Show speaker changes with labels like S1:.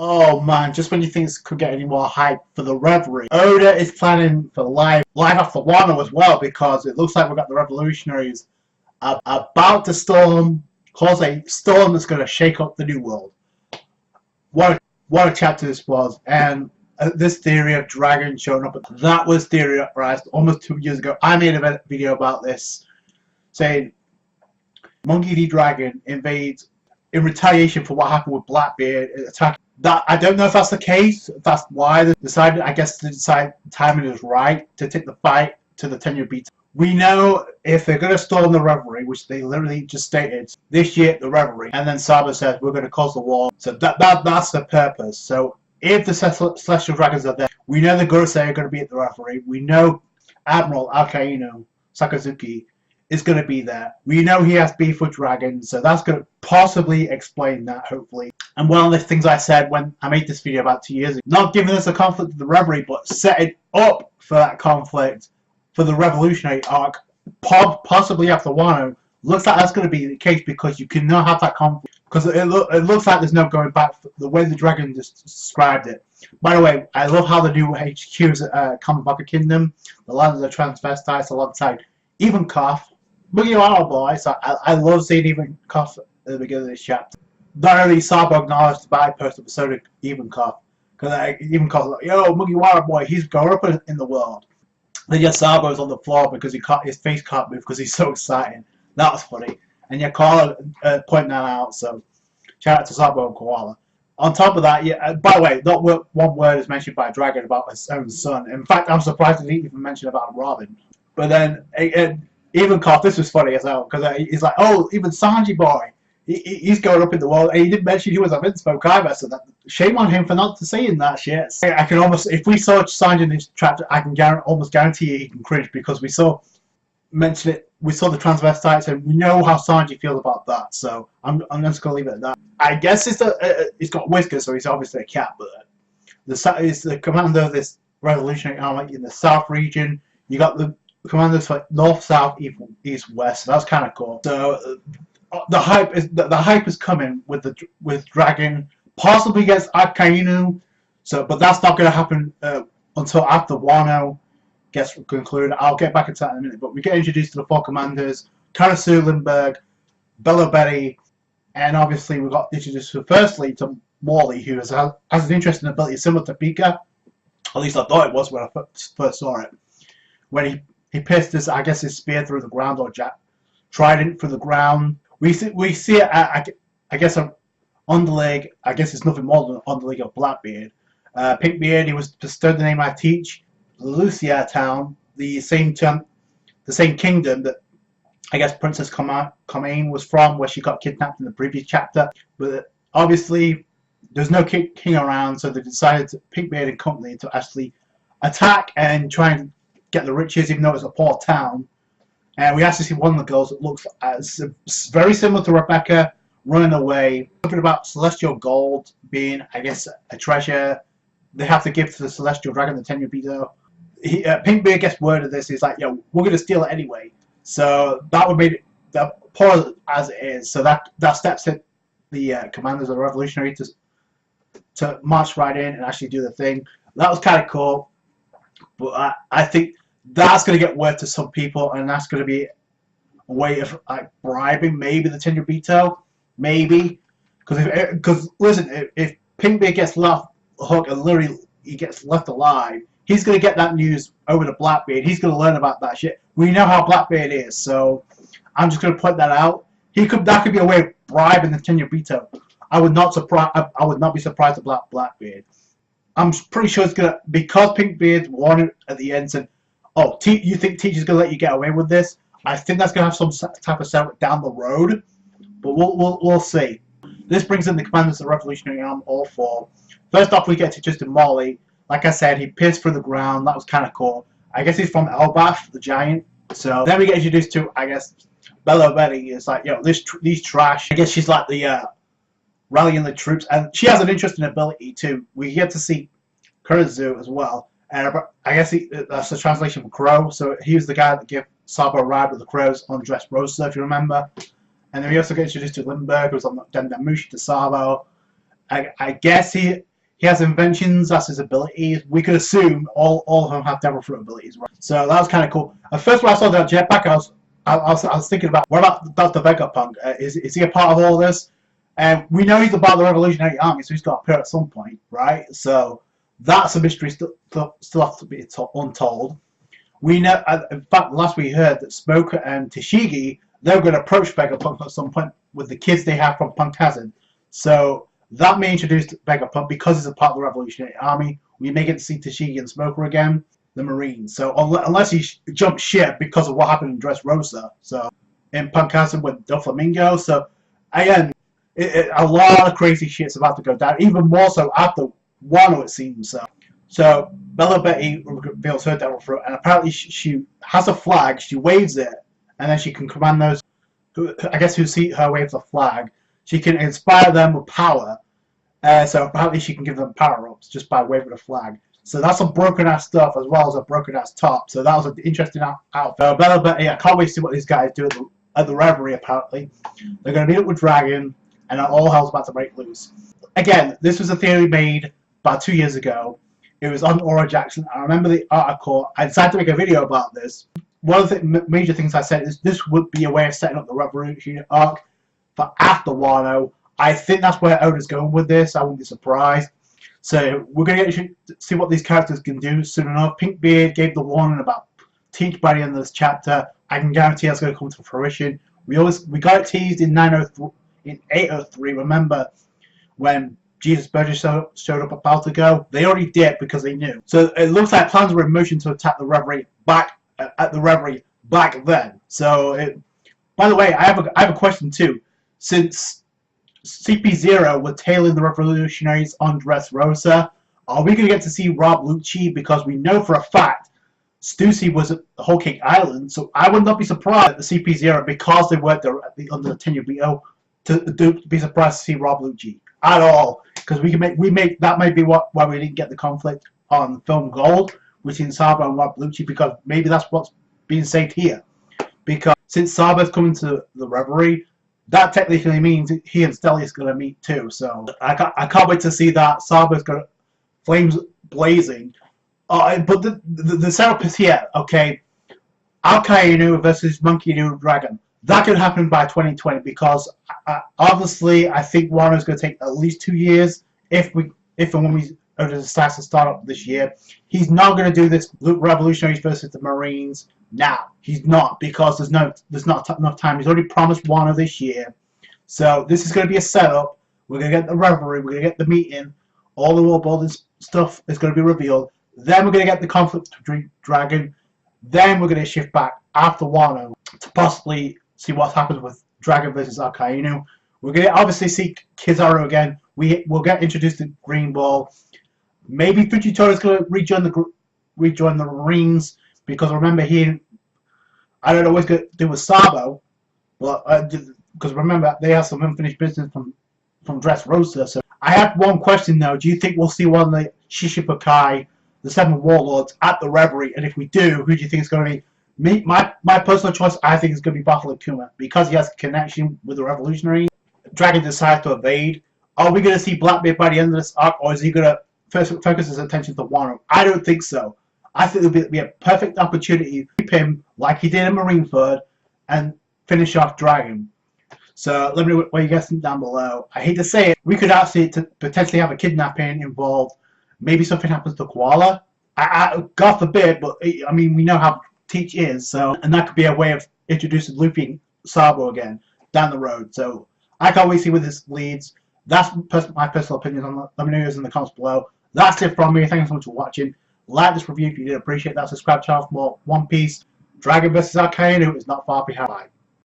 S1: Oh man, just when you think this could get any more hype for the Reverie, Oda is planning for live after Wano as well, because it looks like we've got the revolutionaries about to cause a storm that's going to shake up the new world. What a chapter this was, and this theory of dragons showing up, that was theorized almost 2 years ago. I made a video about this, saying Monkey D. Dragon invades in retaliation for what happened with Blackbeard attacking. That I don't know if that's the case. That's why they decided. I guess they decided timing is right to take the fight to the 10-year beat. We know if they're going to storm the Reverie, which they literally just stated this year, the Reverie, and then Saba says we're going to cause the war. So that's the purpose. So if the Celestial Dragons are there, we know the Gorosei are going to be at the Reverie. We know Admiral Akainu Sakazuki is going to be there. We know he has beef with dragons, so that's going to possibly explain that, hopefully. And one of the things I said when I made this video about 2 years ago, not giving us a conflict with the Reverie, but setting up for that conflict for the revolutionary arc, possibly after Wano, looks like that's going to be the case, because you cannot have that conflict, because it looks like there's no going back the way the dragon just described it. By the way, I love how the new HQ is Kamabaka Kingdom, the land of the transvestites alongside Ivankov. Mugiwara boy, so I love seeing Ivankov at the beginning of this chapter. Not only Sabo acknowledged the bad post episode Ivankov, because Ivankov's like, yo, Mugiwara boy, he's going up in the world. Then yet Sabo's on the floor because his face can't move because he's so excited. That was funny. And yet Koala pointing that out, so shout out to Sabo and Koala. On top of that, yeah. By the way, not one word is mentioned by Dragon about his own son. In fact, I'm surprised he didn't even mention about Robin. But then, Ivankov, this was funny as well, because he's like, oh, even Sanji boy, he's going up in the world, and he didn't mention he was a Minspoke either, so shame on him for not saying that shit. I can almost, if we saw Sanji in this chapter, I can almost guarantee you he can cringe, because we saw the transvestites, and we know how Sanji feels about that, so I'm just going to leave it at that. I guess he's got whiskers, so he's obviously a cat, but he's the commander of this revolutionary army in the south region. You got the commanders for north, south, east, west. So that's kind of cool. So the hype is coming with Dragon, possibly against Akainu. So, but that's not going to happen until after Wano gets concluded. I'll get back into that in a minute. But we get introduced to the four commanders: Karasu, Lindbergh, Bello Betty, and obviously we got introduced firstly to Morley, who has an interesting ability similar to Pika. At least I thought it was when I first saw it. When he pierced his spear through the ground, or trident through the ground. We see it at, I guess, on the leg. I guess it's nothing more than on the leg of Blackbeard. Pinkbeard, he was bestowed the name I teach. Lucia town, the same kingdom that I guess Princess Comaine was from, where she got kidnapped in the previous chapter. But obviously, there's no king around, so they decided Pinkbeard and company to actually attack and try and get the riches, even though it's a poor town. And we actually see one of the girls that looks very similar to Rebecca running away. Something about celestial gold being, I guess, a treasure they have to give to the celestial dragon, the 10-year beater. Pinkbeard gets word of this. He's like, yo, we're going to steal it anyway. So that would make it poor as it is. So that steps in the commanders of the revolutionary to march right in and actually do the thing. That was kind of cool. But I think that's going to get word to some people, and that's going to be a way of like bribing maybe the 10-year Beto, maybe, because listen, if Pinkbeard gets left hook and literally he gets left alive, he's going to get that news over to Blackbeard. He's going to learn about that shit. We know how Blackbeard is, so I'm just going to point that out. That could be a way of bribing the 10-year Beto. I would not be surprised about Blackbeard. I'm pretty sure it's gonna, because Pinkbeard warned at the end, said, "Oh, you think Teacher's gonna let you get away with this?" I think that's gonna have some type of setup down the road, but we'll see. This brings in the commanders of the Revolutionary Army, all four. First off, we get to Justin Morley. Like I said, he pierced through the ground. That was kind of cool. I guess he's from Elbaf, the giant. So then we get introduced to, I guess, Bello Betty. It's like, yo, these trash. I guess she's like the rallying the troops, and she has an interesting ability too. We get to see Kurizu as well, and I guess that's the translation for crow. So he was the guy that gave Sabo a ride with the crows on Dressrosa, if you remember. And then we also get introduced to Lindbergh, who was on Dendamushi to Sabo. I guess he has inventions, that's his abilities. We could assume all of them have devil fruit abilities, right? So that was kind of cool. At first, when I saw that jetpack, I was thinking about, what about Dr. Vegapunk? Is he a part of all this? And we know he's a part of the Revolutionary Army, so he's got to appear at some point, right? So that's a mystery still has to be untold. We know, in fact, last we heard that Smoker and Tashigi, they're going to approach Vegapunk at some point with the kids they have from Punk Hazard. So that may introduce Vegapunk because he's a part of the Revolutionary Army. We may get to see Tashigi and Smoker again, the Marines. So unless he jumps ship because of what happened in Dressrosa, so in Punk Hazard with Doflamingo. So again, a lot of crazy shit's about to go down, even more so after Wano, it seems. So Bella Betty reveals her devil fruit, and apparently she has a flag. She waves it, and then she can command those who see her wave the flag. She can inspire them with power. So apparently she can give them power-ups just by waving the flag. So that's some broken-ass stuff as well as a broken-ass top. So that was an interesting outfit. Bella Betty, I can't wait to see what these guys do at the Reverie, apparently. They're going to meet up with Dragon, and all hell's about to break loose. Again, this was a theory made about 2 years ago. It was on Aura Jackson. I remember the article. I decided to make a video about this. One of the major things I said is this would be a way of setting up the Revolutionary arc for after Wano. I think that's where Oda's going with this. I wouldn't be surprised. So we're going to see what these characters can do soon enough. Pinkbeard gave the warning about teach by the end of this chapter. I can guarantee that's going to come to fruition. We got it teased in 803. Remember when Jesus Burgess showed up about to go? They already did because they knew. So it looks like plans were in motion to attack the Reverie back then. So by the way, I have a question too. Since CP0 were tailing the revolutionaries on Dressrosa, are we going to get to see Rob Lucci? Because we know for a fact Stussy was at the Whole Cake Island, so I would not be surprised at the CP0 because they worked under the tenure BO to be surprised to see Rob Lucci at all. Because that might be why we didn't get the conflict on Film Gold between Saba and Rob Lucci, because maybe that's what's being said here. Because since Saba's coming to the Reverie, that technically means he and Stelli's going to meet too. So I can't wait to see that. Saba's got flames blazing. But the setup is here, okay? Akainu versus Monkey New Dragon. That could happen by 2020 because obviously I think Wano's going to take at least 2 years if and when we decide to start up this year. He's not going to do this Revolutionaries versus the Marines now. He's not, because there's not enough time. He's already promised Wano this year. So this is going to be a setup. We're going to get the Reverie. We're going to get the meeting. All the world building stuff is going to be revealed. Then we're going to get the conflict between Dragon. Then we're going to shift back after Wano to possibly see what happens with Dragon versus Akainu. We're going to obviously see Kizaru again. We'll get introduced to Green Ball. Maybe Fujitora's going to rejoin the Marines, because remember I don't know what's going to do with Sabo, but because remember they have some unfinished business from Dressrosa. So I have one question though: do you think we'll see one of the Shishibukai, the Seven Warlords, at the Reverie? And if we do, who do you think is going to be? My personal choice, I think, is going to be Battle Kuma, because he has a connection with the Revolutionary. Dragon decides to evade. Are we going to see Blackbeard by the end of this arc, or is he going to focus his attention to Wano? I don't think so. I think it'll be a perfect opportunity to keep him like he did in Marineford and finish off Dragon. So let me know what you guys think down below. I hate to say it, we could actually potentially have a kidnapping involved. Maybe something happens to Koala. God forbid, but I mean, we know how Teach is, so, and that could be a way of introducing Luffy and Sabo again down the road. So I can't wait to see where this leads. That's my personal opinion on that. Let me know yours in the comments below. That's it from me. Thank you so much for watching. Like this review if you did appreciate that. Subscribe to the channel for more One Piece. Dragon vs. Akainu is not far behind.